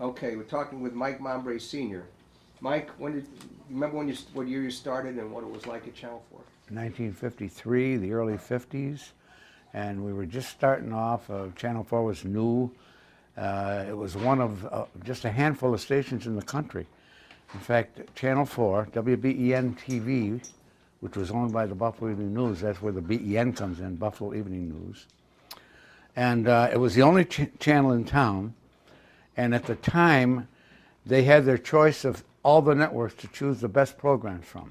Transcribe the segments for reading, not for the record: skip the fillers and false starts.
Okay, we're talking with Mike Mombrea Sr. Mike, you remember what year you started and what it was like at Channel 4? 1953, the early 50s, and we were just starting off. Channel 4 was new. It was one of just a handful of stations in the country. In fact, Channel 4, WIVB-TV, which was owned by the Buffalo Evening News, that's where the BEN comes in, Buffalo Evening News. And it was the only channel in town, and at the time, they had their choice of all the networks to choose the best programs from.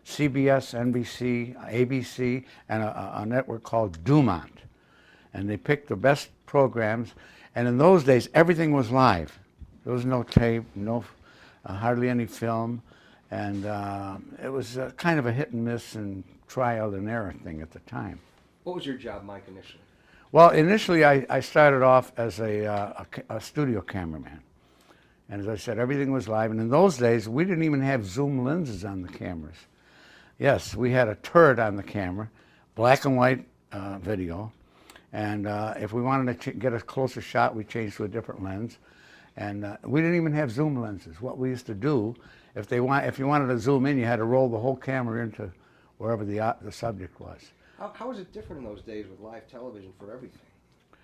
CBS, NBC, ABC, and a network called Dumont. And they picked the best programs, and in those days, everything was live. There was no tape, hardly any film, and it was kind of a hit and miss and trial and error thing at the time. What was your job, Mike, initially? Well, initially I started off as a studio cameraman. And as I said, everything was live, and in those days, we didn't even have zoom lenses on the cameras. Yes, we had a turret on the camera, black and white video, and if we wanted to get a closer shot, we changed to a different lens. And we didn't even have zoom lenses. What we used to do, if you wanted to zoom in, you had to roll the whole camera into wherever the subject was. How was it different in those days with live television for everything?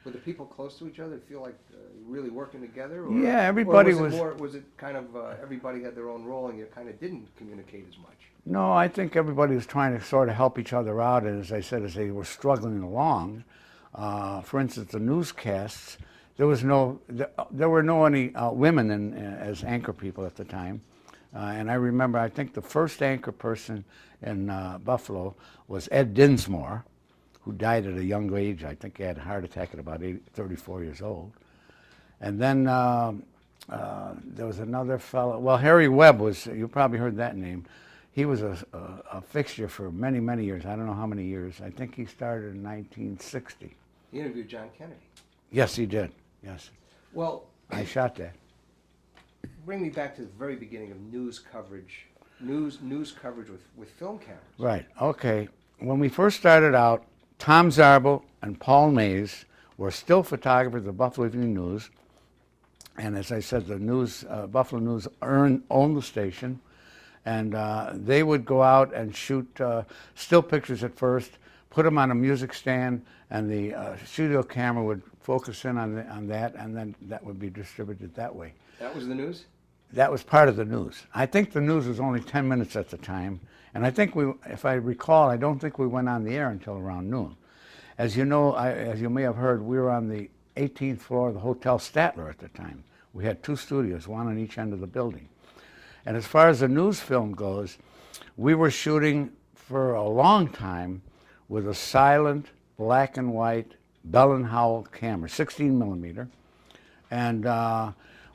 Were the people close to each other, feel like really working together? Or, yeah, everybody or was it kind of everybody had their own role and you kind of didn't communicate as much? No, I think everybody was trying to sort of help each other out, and as I said, as they were struggling along. For instance, the newscasts, there were no any women as anchor people at the time. And I remember, I think the first anchor person in Buffalo was Ed Dinsmore, who died at a young age. I think he had a heart attack at about 34 years old. And then there was another fellow, well, Harry Webb was, you probably heard that name. He was a fixture for many, many years. I don't know how many years. I think he started in 1960. He interviewed John Kennedy. Yes, he did. Yes. Well, I shot that. Bring me back to the very beginning of news coverage. News coverage with film cameras. Right. Okay. When we first started out, Tom Zarbel and Paul Mays were still photographers of the Buffalo Evening News. And as I said, the Buffalo News owned the station. And they would go out and shoot still pictures at first, put them on a music stand, and the studio camera would focus in on that, and then that would be distributed that way. That was the news? That was part of the news. I think the news was only 10 minutes at the time. And I think if I recall, I don't think we went on the air until around noon. As you know, as you may have heard, we were on the 18th floor of the Hotel Statler at the time. We had two studios, one on each end of the building. And as far as the news film goes, we were shooting for a long time with a silent, black and white Bell & Howell camera, 16 millimeter. And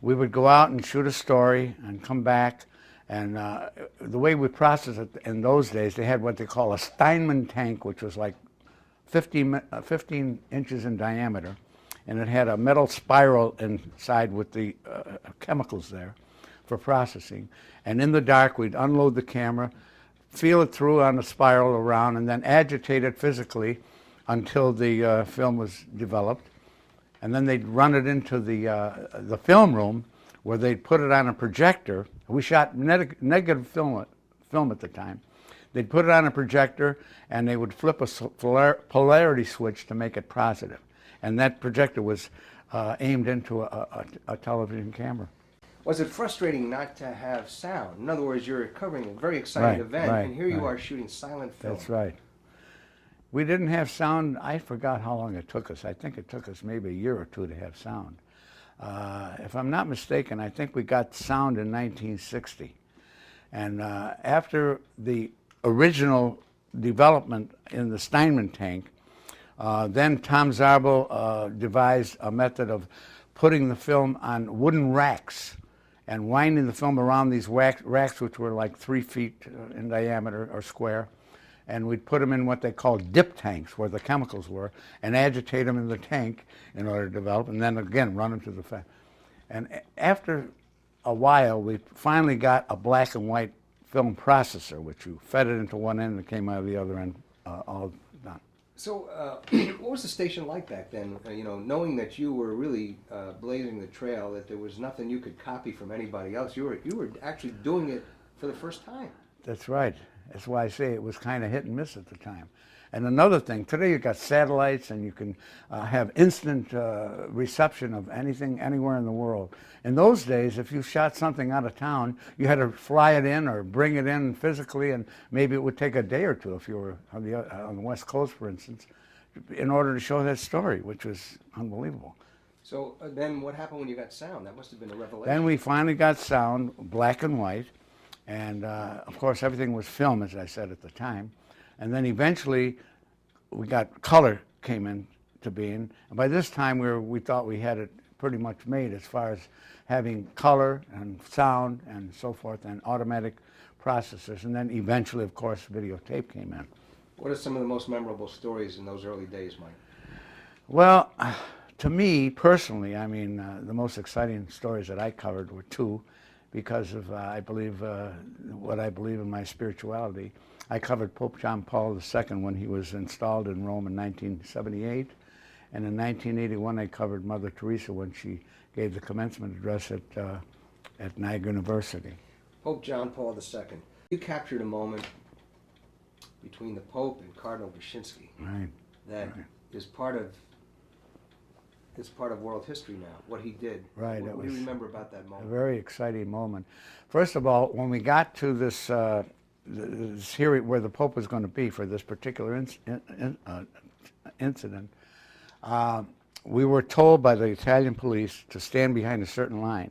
we would go out and shoot a story and come back. And the way we processed it in those days, they had what they call a Steinman tank, which was like 15 inches in diameter. And it had a metal spiral inside with the chemicals there for processing. And in the dark, we'd unload the camera, feel it through on the spiral around, and then agitate it physically until the film was developed. And then they'd run it into the film room where they'd put it on a projector. We shot negative film at the time. They'd put it on a projector and they would flip a polarity switch to make it positive. And that projector was aimed into a television camera. Was it frustrating not to have sound? In other words, you're covering a very exciting event, and here you are shooting silent film. That's right. We didn't have sound. I forgot how long it took us. I think it took us maybe a year or two to have sound. If I'm not mistaken, I think we got sound in 1960. And after the original development in the Steinman tank, then Tom Zarbel devised a method of putting the film on wooden racks and winding the film around these racks, which were like 3 feet in diameter or square. And we'd put them in what they called dip tanks, where the chemicals were, and agitate them in the tank in order to develop, and then again run them to the fat. And after a while, we finally got a black and white film processor, which you fed it into one end and it came out of the other end all done. So, what was the station like back then? Knowing that you were really blazing the trail, that there was nothing you could copy from anybody else. You were actually doing it for the first time. That's right. That's why I say it was kind of hit and miss at the time. And another thing, today you got satellites and you can have instant reception of anything anywhere in the world. In those days, if you shot something out of town, you had to fly it in or bring it in physically, and maybe it would take a day or two if you were on the West Coast, for instance, in order to show that story, which was unbelievable. So then what happened when you got sound? That must have been a revelation. Then we finally got sound, black and white, and of course everything was film, as I said at the time. And then eventually we got color came into being. And by this time we thought we had it pretty much made as far as having color and sound and so forth and automatic processors. And then eventually, of course, videotape came in. What are some of the most memorable stories in those early days, Mike? Well, to me personally, I mean, the most exciting stories that I covered were two, because of I believe what I believe in my spirituality. I covered Pope John Paul II when he was installed in Rome in 1978, and in 1981 I covered Mother Teresa when she gave the commencement address at Niagara University. Pope John Paul II. You captured a moment between the Pope and Cardinal Wyszynski. Right. That right. is part of world history now, what he did. Right. What do you remember about that moment? A very exciting moment. First of all, when we got to this hearing where the Pope was going to be for this particular incident, we were told by the Italian police to stand behind a certain line.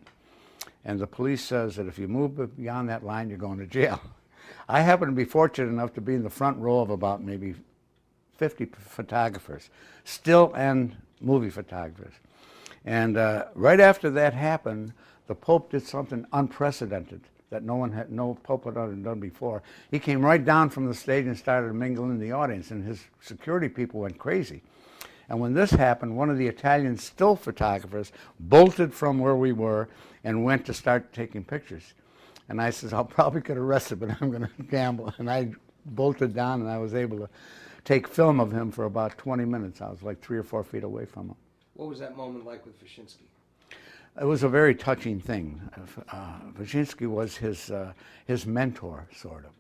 And the police says that if you move beyond that line, you're going to jail. I happen to be fortunate enough to be in the front row of about maybe 50 photographers, still and movie photographers. And right after that happened, the Pope did something unprecedented that no Pope had done before. He came right down from the stage and started mingling in the audience, and his security people went crazy. And when this happened, one of the Italian still photographers bolted from where we were and went to start taking pictures. And I said, I'll probably get arrested, but I'm going to gamble. And I bolted down, and I was able to take film of him for about 20 minutes. I was like 3 or 4 feet away from him. What was that moment like with Wyszynski? It was a very touching thing. Wyszynski was his mentor, sort of.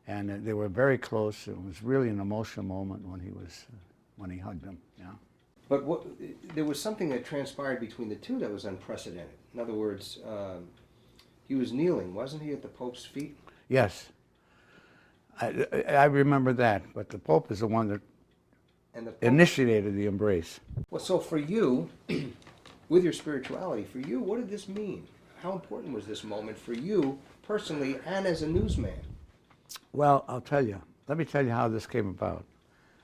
And they were very close. It was really an emotional moment when he hugged him. Yeah. But there was something that transpired between the two that was unprecedented. In other words, he was kneeling, wasn't he, at the Pope's feet? Yes. I remember that, but the Pope is the one that initiated the embrace. Well, so for you, with your spirituality, for you, what did this mean? How important was this moment for you personally and as a newsman? Well, I'll tell you. Let me tell you how this came about.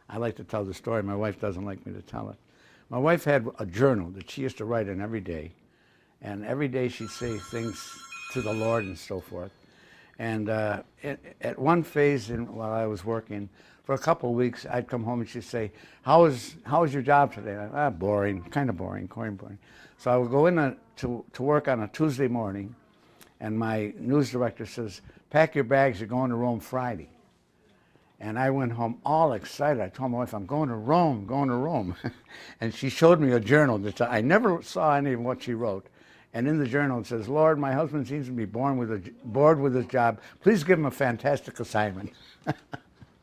I like to tell the story. My wife doesn't like me to tell it. My wife had a journal that she used to write in every day. And every day she'd say things to the Lord and so forth. And at one phase while I was working, for a couple of weeks, I'd come home and she'd say, how was your job today? Boring, kind of boring, quite boring. So I would go in to work on a Tuesday morning, and my news director says, pack your bags, you're going to Rome Friday. And I went home all excited. I told my wife, I'm going to Rome, going to Rome. And she showed me a journal that I never saw any of what she wrote. And in the journal it says, Lord, my husband seems to be bored with his job. Please give him a fantastic assignment.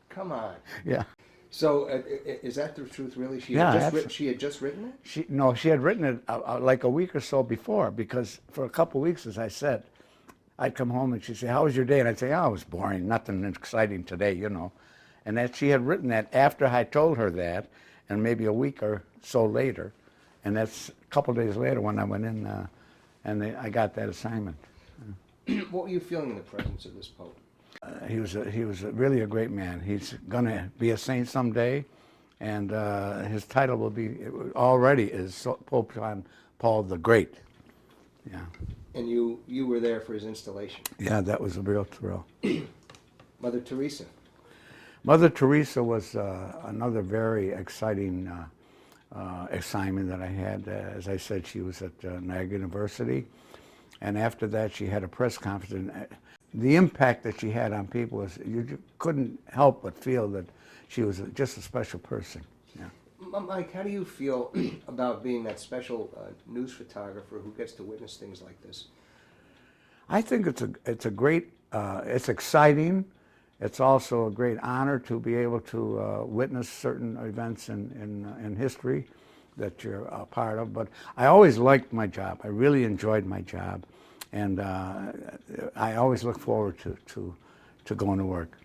Come on. Yeah. So is that the truth, really? She Yeah, had just written it? No, she had written it like a week or so before, because for a couple of weeks, as I said, I'd come home and she'd say, how was your day? And I'd say, oh, it was boring, nothing exciting today, you know. And that she had written that after I told her that, and maybe a week or so later. And that's a couple of days later when I went in and I got that assignment. What were you feeling in the presence of this Pope? He was really a great man. He's going to be a saint someday, and his title will be, already is Pope John Paul the Great. Yeah. And you were there for his installation? Yeah, that was a real thrill. Mother Teresa? Mother Teresa was another very exciting assignment that I had. As I said, she was at Niagara University, and after that she had a press conference. the impact that she had on people was, you couldn't help but feel that she was just a special person. Yeah. Mike, how do you feel about being that special news photographer who gets to witness things like this? I think it's a great, it's exciting. It's also a great honor to be able to witness certain events in history that you're a part of. But I always liked my job. I really enjoyed my job, and I always look forward to going to work.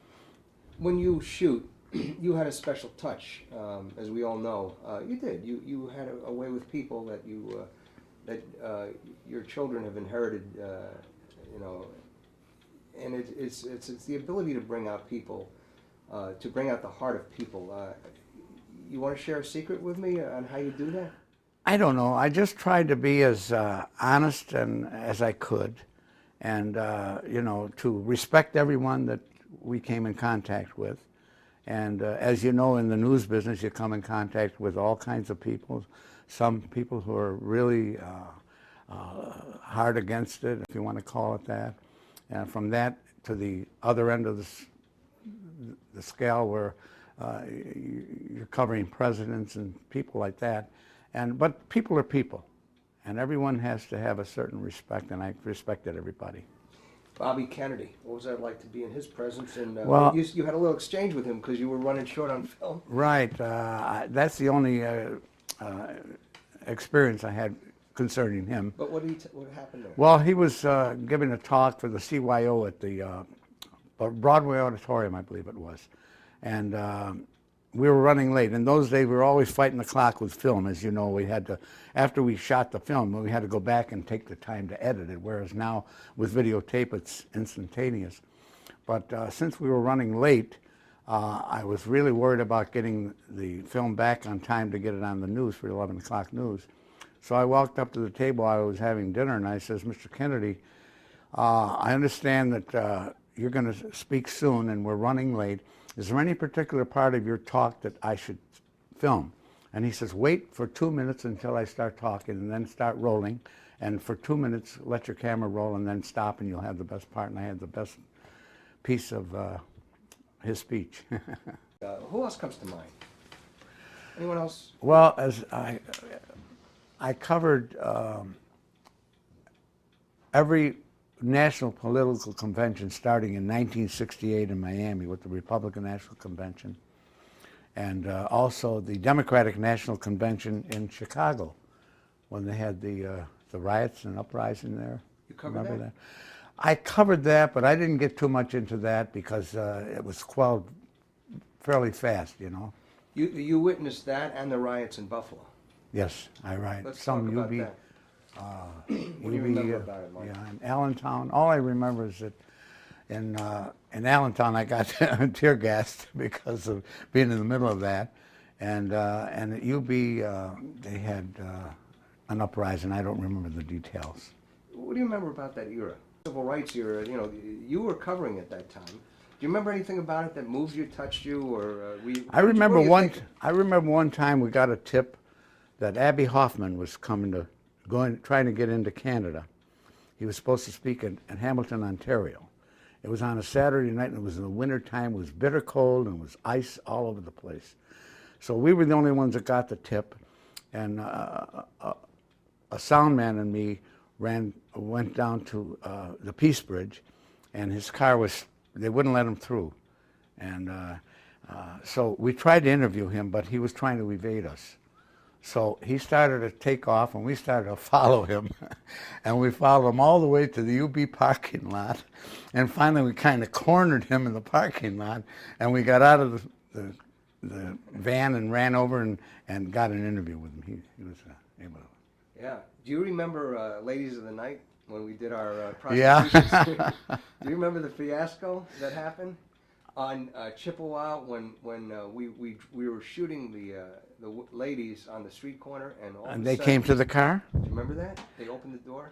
When you shoot, you had a special touch, as we all know. You did. You had a way with people that your children have inherited. You know, and it's the ability to bring out people, to bring out the heart of people. You want to share a secret with me on how you do that? I don't know. I just tried to be as honest as I could, and you know, to respect everyone that we came in contact with. And as you know, in the news business, you come in contact with all kinds of people. Some people who are really hard against it, if you want to call it that. And from that to the other end of the scale, where you're covering presidents and people like that. But people are people, and everyone has to have a certain respect, and I respected everybody. Bobby Kennedy, what was that like to be in his presence? And well, you had a little exchange with him because you were running short on film. Right. That's the only experience I had concerning him. But what happened there? Well, he was giving a talk for the CYO at the Broadway Auditorium, I believe it was. And we were running late. In those days, we were always fighting the clock with film. As you know, we had to, after we shot the film, we had to go back and take the time to edit it, whereas now with videotape, it's instantaneous. But since we were running late, I was really worried about getting the film back on time to get it on the news for 11 o'clock news. So I walked up to the table. I was having dinner, and I says, Mr. Kennedy, I understand that you're going to speak soon, and we're running late. Is there any particular part of your talk that I should film? And he says, wait for 2 minutes until I start talking, and then start rolling. And for 2 minutes, let your camera roll, and then stop, and you'll have the best part. And I had the best piece of his speech. Who else comes to mind? Anyone else? Well, as I covered every national political convention starting in 1968 in Miami with the Republican National Convention, and also the Democratic National Convention in Chicago when they had the riots and uprising there. You covered that? I covered that, but I didn't get too much into that because it was quelled fairly fast, you know. You witnessed that and the riots in Buffalo. Yes, I right. Let's talk about that. What do you remember about it, Mike? Yeah, in Allentown. All I remember is that in Allentown I got tear gassed because of being in the middle of that, and at UB they had an uprising. I don't remember the details. What do you remember about that era? Civil rights era. You know, you were covering it that time. Do you remember anything about it that moved you, touched you, or I remember one time we got a tip that Abby Hoffman was trying to get into Canada. He was supposed to speak in Hamilton, Ontario. It was on a Saturday night, and it was in the winter time. It was bitter cold, and it was ice all over the place. So we were the only ones that got the tip, and a sound man and me went down to the Peace Bridge, and his car they wouldn't let him through. And so we tried to interview him, but he was trying to evade us. So he started to take off, and we started to follow him. And we followed him all the way to the UB parking lot. And finally, we kind of cornered him in the parking lot. And we got out of the van and ran over and got an interview with him. He was able to. Yeah. Do you remember Ladies of the Night when we did our Yeah. prosecutions? Do you remember the fiasco that happened on Chippewa when we were shooting the ladies on the street corner, and they came to the car? Do you remember that? They opened the door?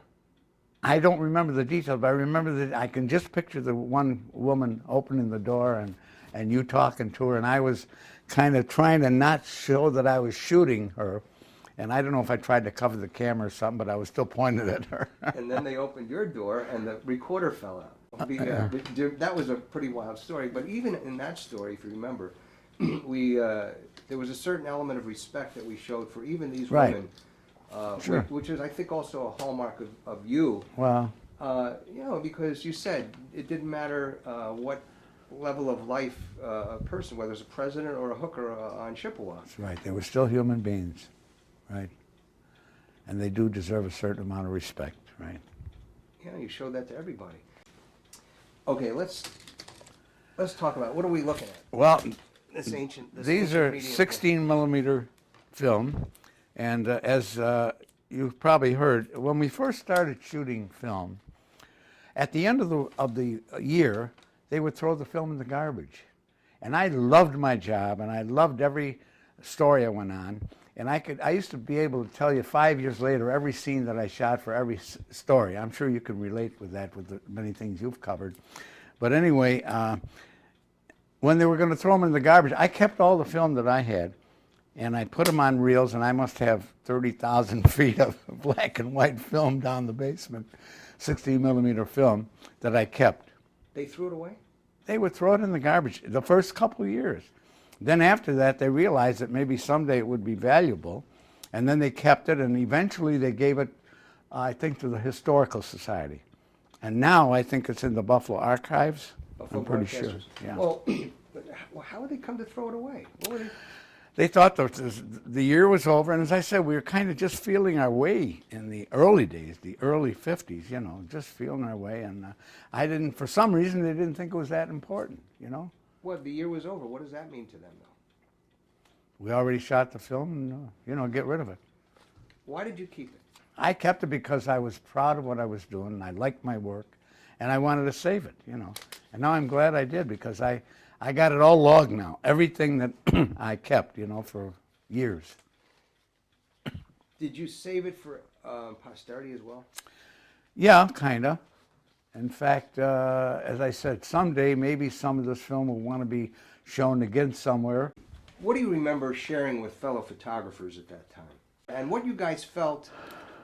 I don't remember the details, but I remember that I can just picture the one woman opening the door and you talking to her, and I was kind of trying to not show that I was shooting her. And I don't know if I tried to cover the camera or something, but I was still pointed at her. And then they opened your door, and the recorder fell out. that was a pretty wild story. But even in that story, if you remember, there was a certain element of respect that we showed for even these Right. women, Sure. which is, I think, also a hallmark of you. Well, You know, because you said it didn't matter what level of life a person, whether it's a president or a hooker on Chippewa. that's right. They were still human beings, right? And they do deserve a certain amount of respect, right? Yeah, you showed that to everybody. Okay, let's talk about, what are we looking at? Well, This ancient. This these ancient are medium 16 millimeter film, and as you've probably heard, when we first started shooting film, at the end of the year, they would throw the film in the garbage. And I loved my job, and I loved every story I went on. And I used to be able to tell you 5 years later every scene that I shot for every story. I'm sure you can relate with that with the many things you've covered. But anyway, when they were going to throw them in the garbage, I kept all the film that I had, and I put them on reels, and I must have 30,000 feet of black and white film down the basement, 16 millimeter film that I kept. They threw it away? They would throw it in the garbage the first couple of years. Then after that, they realized that maybe someday it would be valuable, and then they kept it, and eventually they gave it, I think, to the Historical Society. And now I think it's in the Buffalo Archives. I'm pretty sure. Yeah. Well, how would they come to throw it away? What were they? They thought the year was over, and as I said, we were kind of just feeling our way in the early days, the early 50s, you know, just feeling our way. And for some reason, they didn't think it was that important, you know. Well, the year was over. What does that mean to them, though? We already shot the film, and, you know, get rid of it. Why did you keep it? I kept it because I was proud of what I was doing, and I liked my work, and I wanted to save it, you know. And now I'm glad I did, because I got it all logged now, everything that I kept, you know, for years. Did you save it for posterity as well? Yeah, kind of. In fact, as I said, someday maybe some of this film will want to be shown again somewhere. What do you remember sharing with fellow photographers at that time? And what you guys felt,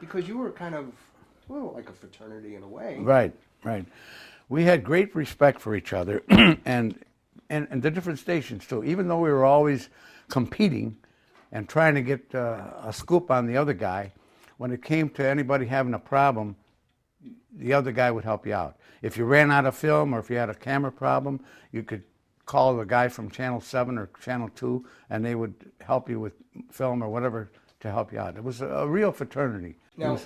because you were kind of, well, like a fraternity in a way. Right, right. We had great respect for each other and the different stations too. Even though we were always competing and trying to get a scoop on the other guy, when it came to anybody having a problem, the other guy would help you out. If you ran out of film or if you had a camera problem, you could call the guy from Channel 7 or Channel 2, and they would help you with film or whatever to help you out. It was a real fraternity. Now,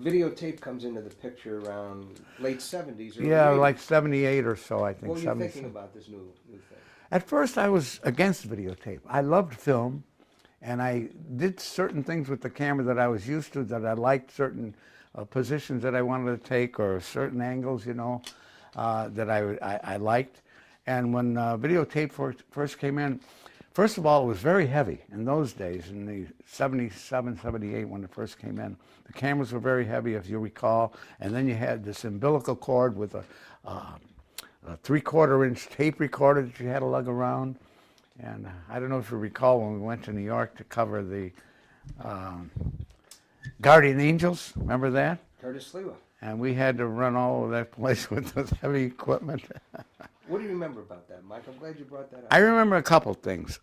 videotape comes into the picture around late 70s. Yeah, like 78 or so, I think. What were you thinking about this new thing? At first, I was against videotape. I loved film, and I did certain things with the camera that I was used to, that I liked, certain positions that I wanted to take, or certain angles, you know, that I liked. And when videotape first came in, first of all, it was very heavy in those days, in the 77, 78, when it first came in. The cameras were very heavy, if you recall, and then you had this umbilical cord with a 3/4-inch tape recorder that you had to lug around. And I don't know if you recall when we went to New York to cover the Guardian Angels, remember that? Curtis Sliwa. And we had to run all over that place with this heavy equipment. What do you remember about that, Mike? I'm glad you brought that up. I remember a couple things.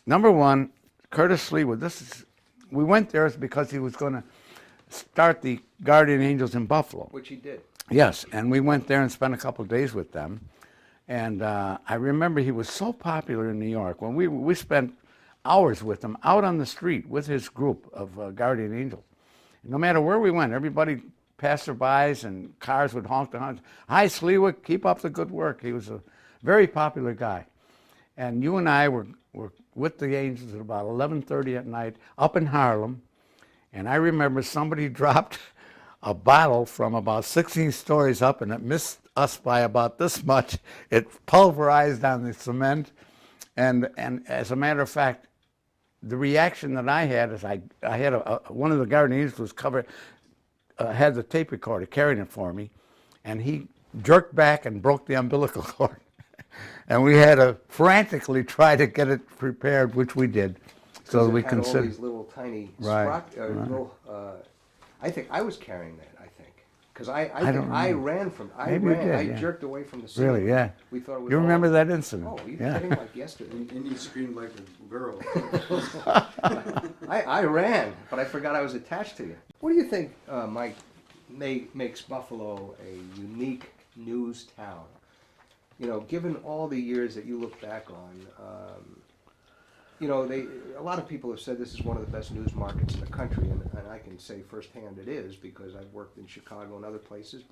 Number one, Curtis Sliwa, we went there because he was going to start the Guardian Angels in Buffalo. Which he did. Yes, and we went there and spent a couple of days with them. And I remember he was so popular in New York. When we spent hours with him out on the street with his group of Guardian Angels. No matter where we went, everybody, passerbys and cars would honk the horns. Hi, Sliwa, keep up the good work. He was a very popular guy. And you and I were with the Angels at about 11:30 at night up in Harlem. And I remember somebody dropped a bottle from about 16 stories up, and it missed us by about this much. It pulverized on the cement. And as a matter of fact, the reaction that I had is I had one of the Guardian Angels was covered, had the tape recorder, carrying it for me, and he jerked back and broke the umbilical cord. And we had to frantically try to get it prepared, which we did. So we considered all considered these little tiny right, little, I think I was carrying that. I think Because I don't think I remember. ran from, Maybe you did, I yeah. jerked away from the scene. Really, yeah. We thought it was You remember all- that incident? Oh, you Yeah. kidding? Like yesterday. And you screamed like a girl. I ran, but I forgot I was attached to you. What do you think, Mike, makes Buffalo a unique news town? You know, given all the years that you look back on, you know, a lot of people have said this is one of the best news markets in the country, and I can say firsthand it is because I've worked in Chicago and other places,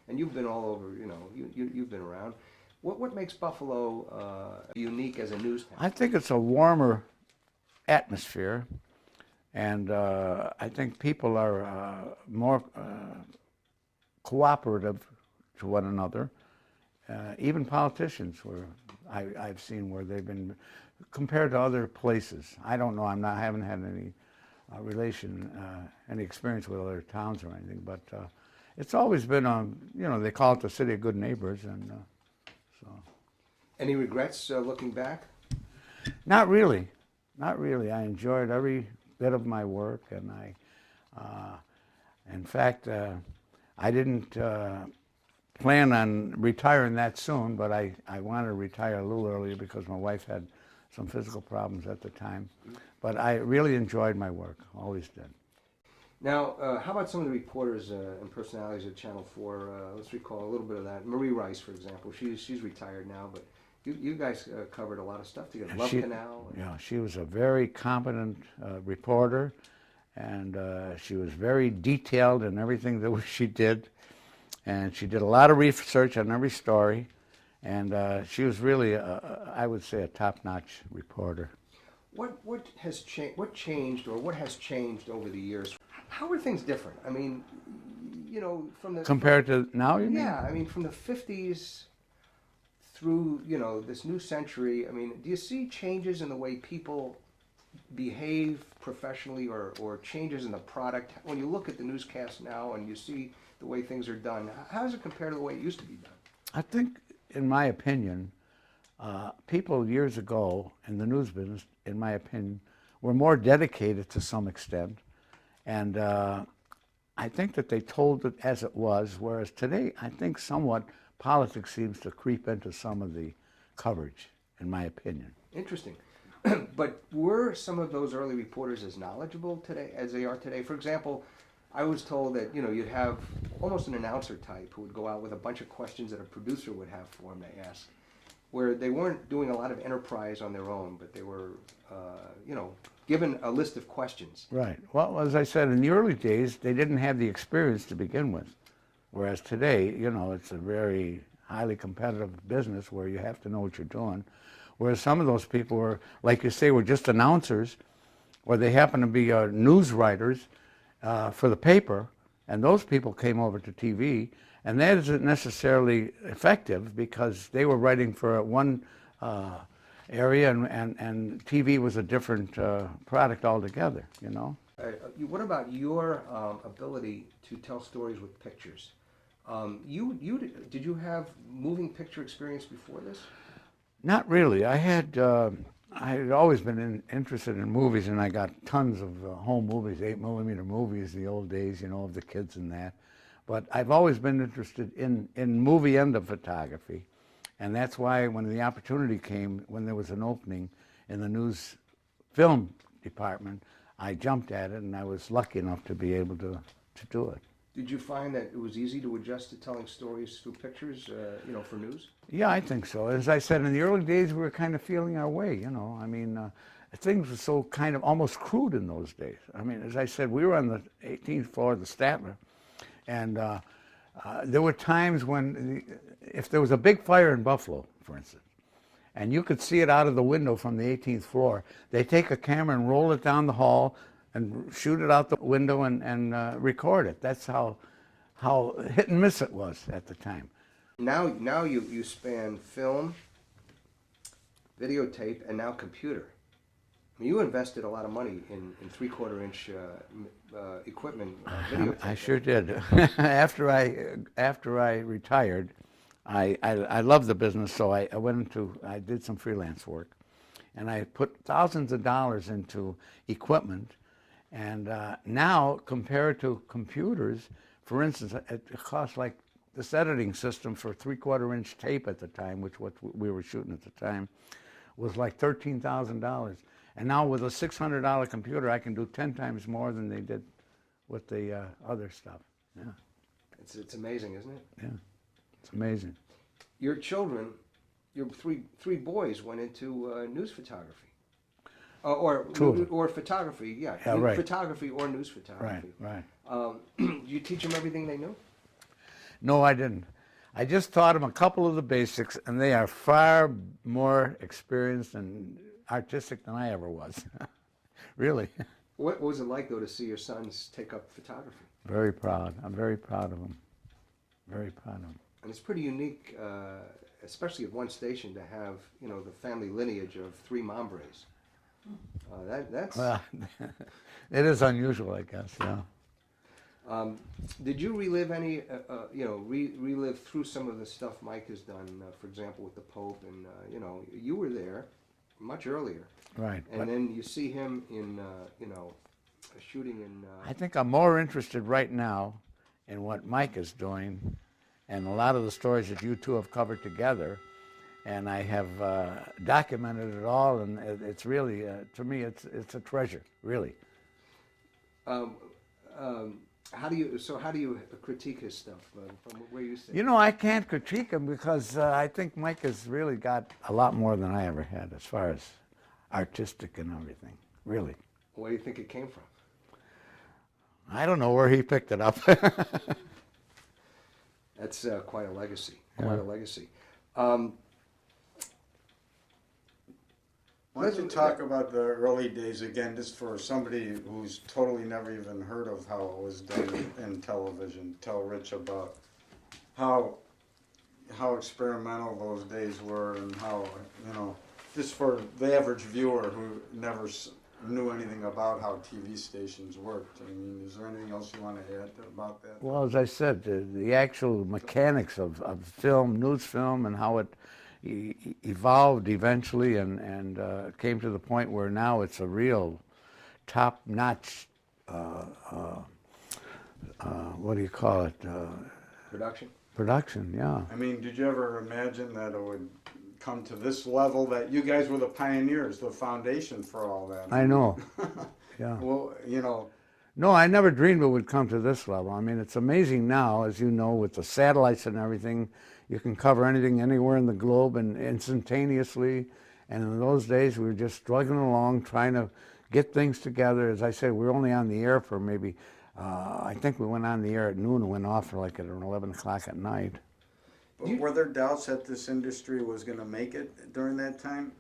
and you've been all over, you know, you've been around. What makes Buffalo unique as a news town? I think it's a warmer atmosphere, and I think people are more cooperative to one another. Even politicians, I've seen where they've been compared to other places. I don't know. I haven't had any any experience with other towns or anything, but it's always been you know, they call it the city of good neighbors, and so. Any regrets looking back? Not really, not really. I enjoyed every bit of my work, and in fact, I didn't plan on retiring that soon, but I wanted to retire a little earlier because my wife had some physical problems at the time. But I really enjoyed my work, always did. Now, how about some of the reporters and personalities at Channel 4? Let's recall a little bit of that. Marie Rice, for example, she's retired now, but you guys covered a lot of stuff together. Love Canal. Yeah, she was a very competent reporter, and she was very detailed in everything that she did. And she did a lot of research on every story, and she was really, I would say, a top-notch reporter. What has changed? What changed, or what has changed over the years? How are things different? I mean, you know, from the Compared to now, you mean? yeah, I mean, from the 50s through, you know, this new century. I mean, do you see changes in the way people behave professionally, or changes in the product? When you look at the newscast now and you see the way things are done, how does it compare to the way it used to be done? I think, in my opinion, people years ago in the news business, in my opinion, were more dedicated to some extent. And I think that they told it as it was, whereas today, I think somewhat politics seems to creep into some of the coverage, in my opinion. Interesting. But were some of those early reporters as knowledgeable today as they are today? For example, I was told that, you know, you'd have almost an announcer type who would go out with a bunch of questions that a producer would have for him to ask, where they weren't doing a lot of enterprise on their own, but they were, you know, given a list of questions. Right. Well, as I said, in the early days, they didn't have the experience to begin with. Whereas today, you know, it's a very highly competitive business where you have to know what you're doing. Whereas some of those people were, like you say, were just announcers, or they happen to be news writers for the paper, and those people came over to TV, and that isn't necessarily effective because they were writing for one area, and TV was a different product altogether, you know? What about your ability to tell stories with pictures? Did you have moving picture experience before this? Not really. I had always been interested in movies, and I got tons of home movies, 8mm movies, the old days, you know, of the kids and that. But I've always been interested in movie end of photography. And that's why when the opportunity came, when there was an opening in the news film department, I jumped at it, and I was lucky enough to be able to do it. Did you find that it was easy to adjust to telling stories through pictures, you know, for news? Yeah, I think so. As I said, in the early days, we were kind of feeling our way, you know. I mean, things were so kind of almost crude in those days. I mean, as I said, we were on the 18th floor of the Statler, and there were times when, if there was a big fire in Buffalo, for instance, and you could see it out of the window from the 18th floor, they take a camera and roll it down the hall and shoot it out the window and record it. That's how hit and miss it was at the time. Now you span film, videotape, and now computer. I mean, you invested a lot of money in 3/4 inch equipment, videotape. I sure did. After I retired, I loved the business, so I did some freelance work, and I put thousands of dollars into equipment. And now, compared to computers, For instance, it cost like this editing system for 3/4-inch tape at the time, which what we were shooting at the time, was like $13,000. And now with a $600 computer, I can do 10 times more than they did with the other stuff. Yeah, It's amazing, isn't it? yeah, it's amazing. Your children, your three boys went into news photography, or photography. Yeah, Yeah, right. Photography or news photography. Right. You teach them everything they knew. No, I didn't. I just taught them a couple of the basics, and they are far more experienced and artistic than I ever was. Really. What was it like, though, to see your sons take up photography? Very proud. I'm very proud of them. Very proud of them. And it's pretty unique, especially at one station, to have, you know, the family lineage of 3 Mombreas. That's. Well, it is unusual, I guess, yeah. Did you relive any, relive through some of the stuff Mike has done, for example, with the Pope, and, you were there much earlier. Right. And then you see him in, shooting in... I think I'm more interested right now in what Mike is doing and a lot of the stories that you two have covered together. And I have documented it all, and it's really, to me, it's a treasure, really. How do you critique his stuff from where you sit? You know, I can't critique him because I think Mike has really got a lot more than I ever had as far as artistic and everything, really. Where do you think it came from? I don't know where he picked it up. That's quite a legacy. Yeah. Quite a legacy. Why don't you talk about the early days again, just for somebody who's totally never even heard of how it was done in television. Tell Rich about how experimental those days were, and how, just for the average viewer who never knew anything about how TV stations worked. I mean, is there anything else you want to add about that? Well, as I said, the actual mechanics of film, news film, and how it evolved eventually and came to the point where now it's a real top-notch, what do you call it? Production? Production, yeah. I mean, did you ever imagine that it would come to this level, that you guys were the pioneers, the foundation for all that? I know, yeah. Well, No, I never dreamed it would come to this level. I mean, it's amazing now, as you know, with the satellites and everything, you can cover anything anywhere in the globe and instantaneously. And in those days, we were just struggling along, trying to get things together. As I said, we were only on the air for maybe, I think we went on the air at noon and went off for like at 11 o'clock at night. But were there doubts that this industry was going to make it during that time?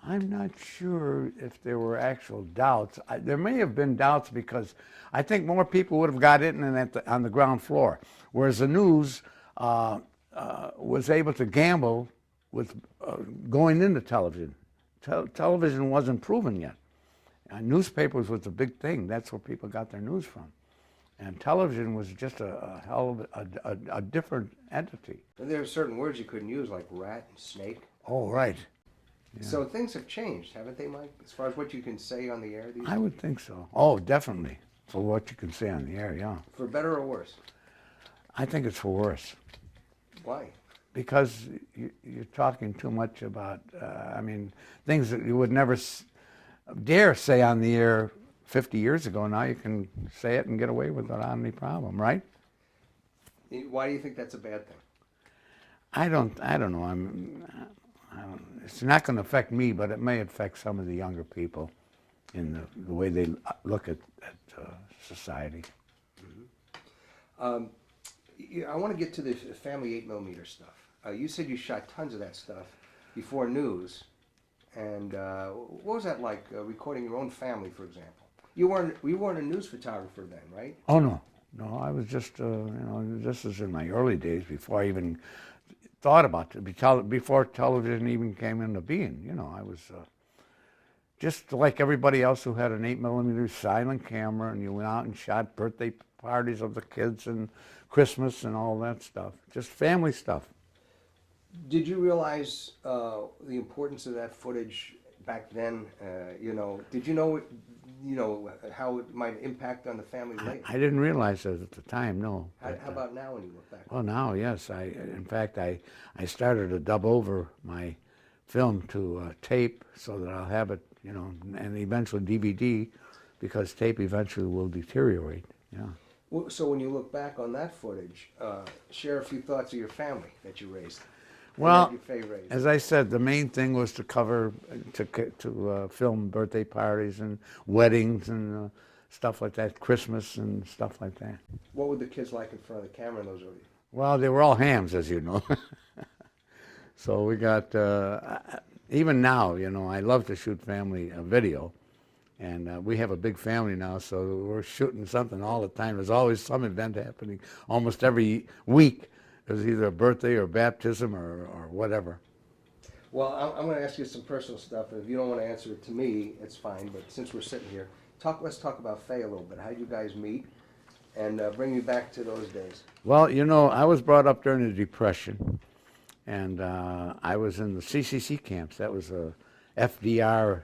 I'm not sure if there were actual doubts. There may have been doubts because I think more people would have got in on the ground floor, whereas the news was able to gamble with going into television. Television wasn't proven yet. Newspapers was the big thing. That's where people got their news from. And television was just a hell of a different entity. And there are certain words you couldn't use, like rat and snake. Oh, right. Yeah. So things have changed, haven't they, Mike? As far as what you can say on the air these days? I would think so. Oh, definitely. For what you can say on the air, yeah. For better or worse? I think it's for worse. Why? Because you're talking too much about, things that you would never dare say on the air 50 years ago. Now you can say it and get away with it without any problem, right? Why do you think that's a bad thing? I don't know. It's not going to affect me, but it may affect some of the younger people in the way they look at society. Mm-hmm. I want to get to the family 8mm stuff. You said you shot tons of that stuff before news, and what was that like, recording your own family, for example? You weren't a news photographer then, right? Oh no, I was just this was in my early days before I even thought about it. Before television even came into being, I was just like everybody else who had an 8mm silent camera, and you went out and shot birthday parties of the kids and Christmas and all that stuff, just family stuff. Did you realize the importance of that footage back then? Did you know you know, how it might impact on the family later. I didn't realize that at the time, no. How But, about now when you look back? well, now, yes. In fact, I started to dub over my film to tape so that I'll have it, you know, and eventually DVD, because tape eventually will deteriorate. Yeah. Well, so when you look back on that footage, share a few thoughts of your family that you raised. Well, That Faye raised. as I said, the main thing was to cover, to film birthday parties and weddings and stuff like that, Christmas and stuff like that. What were the kids like in front of the camera in those early? Well, they were all hams, as you know. So we got, even now, you know, I love to shoot family video. And we have a big family now, so we're shooting something all the time. There's always some event happening. Almost every week, there's either a birthday or baptism or whatever. Well, I'm going to ask you some personal stuff, and if you don't want to answer it to me, it's fine. But since we're sitting here, let's talk about Faye a little bit. How did you guys meet? And bring me back to those days. Well, you know, I was brought up during the Depression, and I was in the CCC camps. That was a FDR,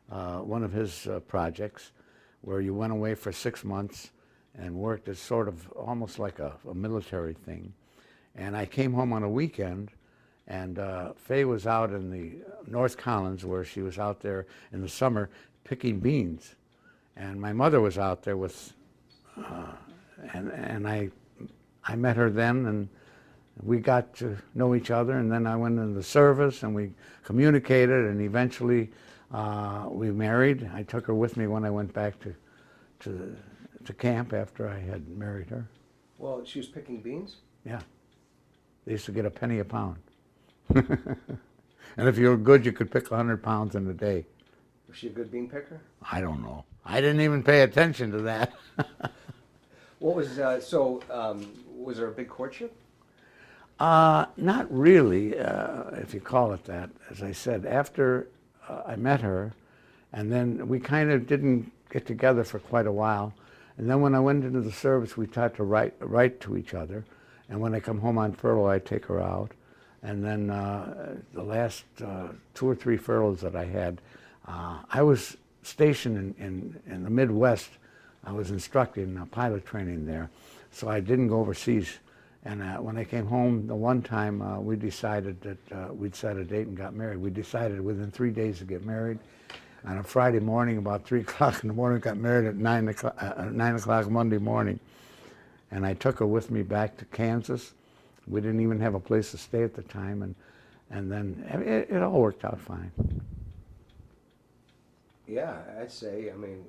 one of his projects, where you went away for 6 months and worked as sort of almost like a military thing. And I came home on a weekend, and Faye was out in the North Collins, where she was out there in the summer picking beans. And my mother was out there with, and I met her then, and we got to know each other, and then I went into the service, and we communicated, and eventually we married. I took her with me when I went back to camp after I had married her. Well, she was picking beans? Yeah. They used to get a penny a pound. And if you were good, you could pick 100 pounds in a day. Was she a good bean picker? I don't know. I didn't even pay attention to that. What was, was there a big courtship? Not really, if you call it that. As I said, after I met her, and then we kind of didn't get together for quite a while. And then when I went into the service, we tried to write to each other. And when I come home on furlough, I take her out. And then the last 2 or 3 furloughs that I had, I was stationed in the Midwest. I was instructing pilot training there, so I didn't go overseas. And when I came home, the one time we decided that we'd set a date and got married. We decided within 3 days to get married. On a Friday morning, about 3 o'clock in the morning, got married at 9 o'clock Monday morning. And I took her with me back to Kansas. We didn't even have a place to stay at the time, and then it all worked out fine. Yeah, I'd say. I mean,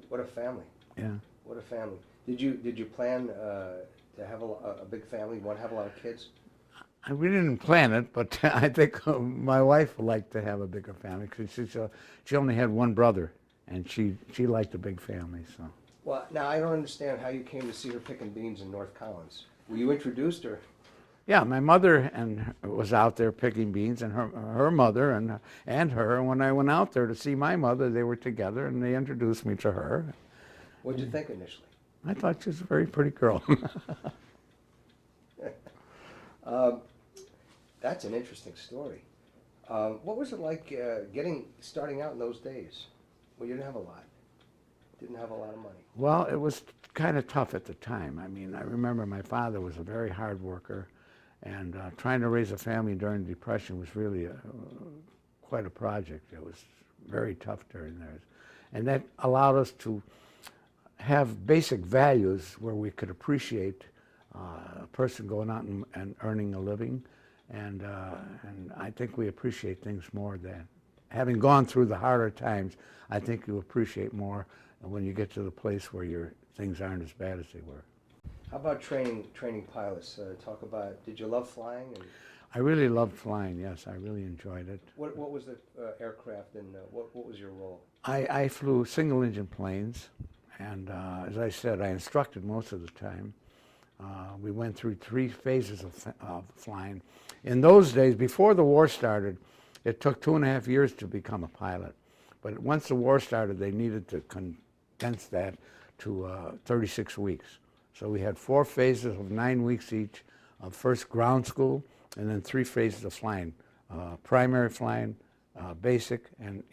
what a family. Yeah. What a family. Did you plan to have a big family? You want to have a lot of kids? We didn't plan it, but I think my wife would like to have a bigger family, because she only had one brother, and she liked a big family. So. Well, now I don't understand how you came to see her picking beans in North Collins. Were you introduced, or? Yeah, my mother was out there picking beans, and her mother and her. And when I went out there to see my mother, they were together, and they introduced me to her. What did you think initially? I thought she was a very pretty girl. That's an interesting story. What was it like starting out in those days? Well, you didn't have a lot. Didn't have a lot of money. Well, it was kind of tough at the time. I mean, I remember my father was a very hard worker, and trying to raise a family during the Depression was really quite a project. It was very tough during there. And that allowed us to have basic values where we could appreciate a person going out and earning a living. And I think we appreciate things more then. Having gone through the harder times, I think you appreciate more when you get to the place where things aren't as bad as they were. How about training pilots? Talk about, did you love flying? I really loved flying, yes. I really enjoyed it. What was the aircraft, and what was your role? I flew single-engine planes, and as I said, I instructed most of the time. We went through 3 phases of flying. In those days, before the war started, it took 2.5 years to become a pilot. But once the war started, they needed to condense that to 36 weeks. So we had 4 phases of 9 weeks each of first ground school, and then 3 phases of flying, primary flying, basic, and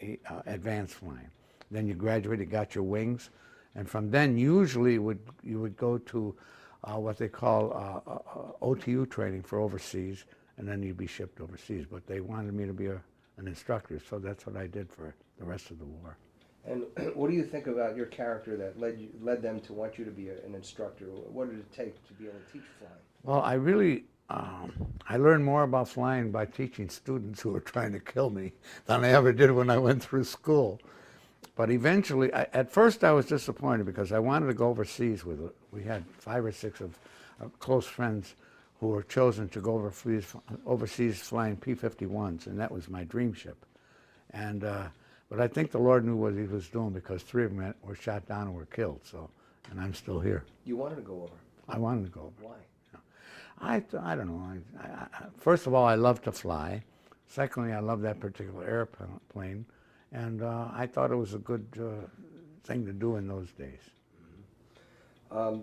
advanced flying. then you graduated, got your wings, and from then usually you would go to what they call OTU training for overseas, and then you'd be shipped overseas. But they wanted me to be an instructor, so that's what I did for the rest of the war. And what do you think about your character that led them to want you to be an instructor? What did it take to be able to teach flying? Well, I really, I learned more about flying by teaching students who were trying to kill me than I ever did when I went through school. But eventually, at first I was disappointed because I wanted to go overseas with it. We had 5 or 6 of close friends who were chosen to go overseas flying P-51s, and that was my dream ship. And but I think the Lord knew what he was doing because 3 of them were shot down and were killed. So, and I'm still here. You wanted to go over. I wanted to go over. Why? I don't know. First of all, I love to fly. Secondly, I love that particular airplane. And I thought it was a good thing to do in those days. Mm-hmm.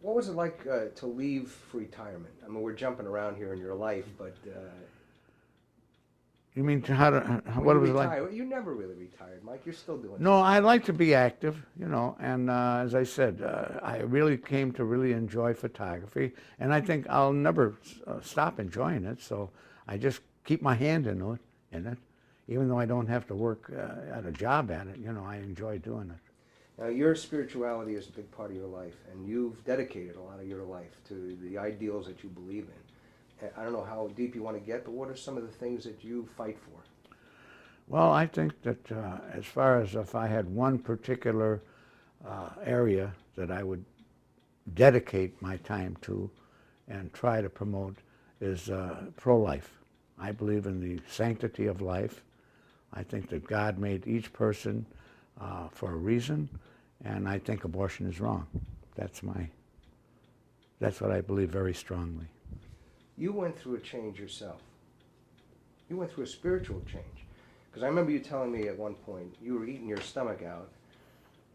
What was it like to leave for retirement? I mean, we're jumping around here in your life, but... You mean what was it like? You never really retired, Mike. You're still doing No, I like to be active, you know, and as I said, I really came to really enjoy photography, and I think I'll never stop enjoying it, so I just keep my hand in it. Even though I don't have to work at a job at it, you know, I enjoy doing it. Now, your spirituality is a big part of your life, and you've dedicated a lot of your life to the ideals that you believe in. I don't know how deep you want to get, but what are some of the things that you fight for? Well, I think that as far as if I had one particular area that I would dedicate my time to and try to promote is pro-life. I believe in the sanctity of life. I think that God made each person for a reason, and I think abortion is wrong. That's what I believe very strongly. You went through a change yourself. You went through a spiritual change. Because I remember you telling me at one point you were eating your stomach out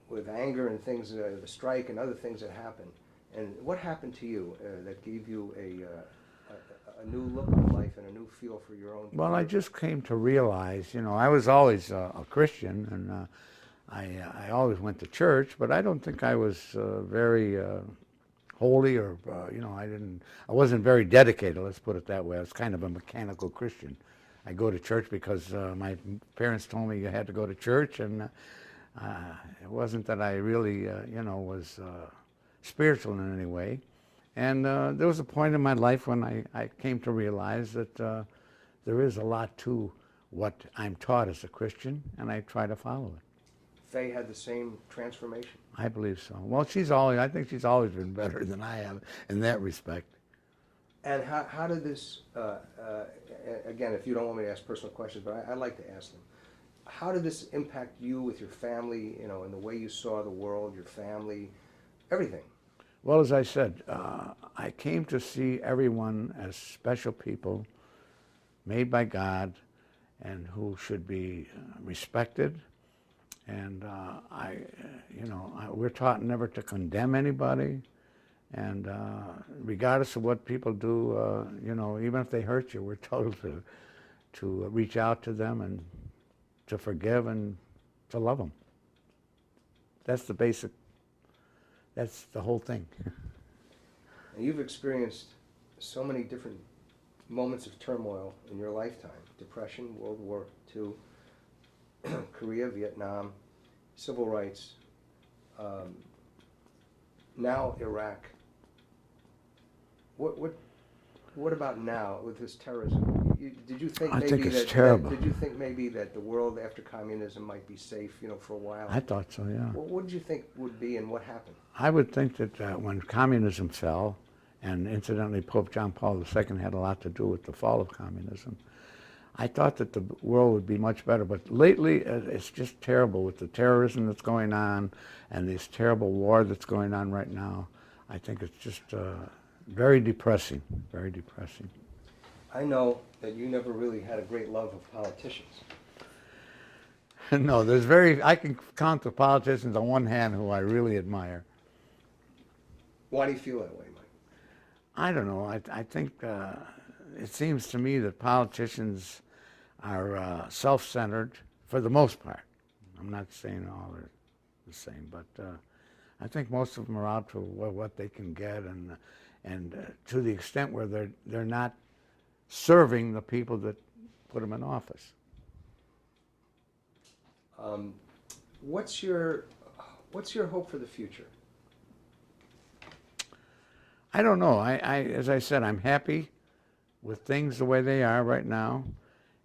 with anger and things, the strike and other things that happened. And what happened to you that gave you a new look at life and a new feel for your own? Well, I just came to realize, you know, I was always a Christian, and I always went to church, but I don't think I was very holy, or you know, I wasn't very dedicated. Let's put it that way. I was kind of a mechanical Christian. I go to church because my parents told me you had to go to church, and it wasn't that I really, you know, was spiritual in any way. And there was a point in my life when I came to realize that there is a lot to what I'm taught as a Christian, and I try to follow it. Faye had the same transformation? I believe so. Well, I think she's always been better than I have in that respect. And how did this, again, if you don't want me to ask personal questions, but I'd like to ask them. How did this impact you with your family, you know, in the way you saw the world, your family, everything? Well, as I said, I came to see everyone as special people made by God and who should be respected. And we're taught never to condemn anybody. And regardless of what people do, you know, even if they hurt you, we're told to reach out to them and to forgive and to love them. That's the basic. That's the whole thing. And you've experienced so many different moments of turmoil in your lifetime. Depression, World War II, Korea, Vietnam, civil rights, now Iraq. What about now with this terrorism? Did you think think it's terrible. Did you think maybe that the world after communism might be safe, you know, for a while? I thought so, yeah. What did you think would be, and what happened? I would think that when communism fell, and incidentally Pope John Paul II had a lot to do with the fall of communism, I thought that the world would be much better. But lately, it's just terrible with the terrorism that's going on and this terrible war that's going on right now. I think it's just very depressing, very depressing. I know that you never really had a great love of politicians. No, I can count the politicians on one hand who I really admire. Why do you feel that way, Mike? I don't know. I think it seems to me that politicians are self-centered for the most part. I'm not saying all are the same, but I think most of them are out for what they can get, and to the extent where they're not serving the people that put them in office. What's your hope for the future? I don't know. As I said, I'm happy with things the way they are right now,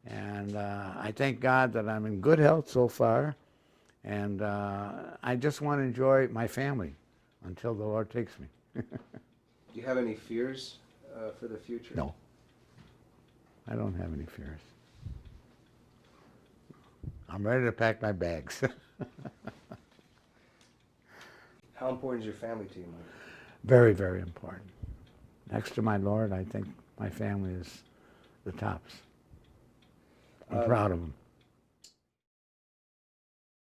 and I thank God that I'm in good health so far, and I just want to enjoy my family until the Lord takes me. Do you have any fears for the future? No, I don't have any fears. I'm ready to pack my bags. How important is your family to you, Mike? Very, very important. Next to my Lord, I think my family is the tops. I'm proud of them.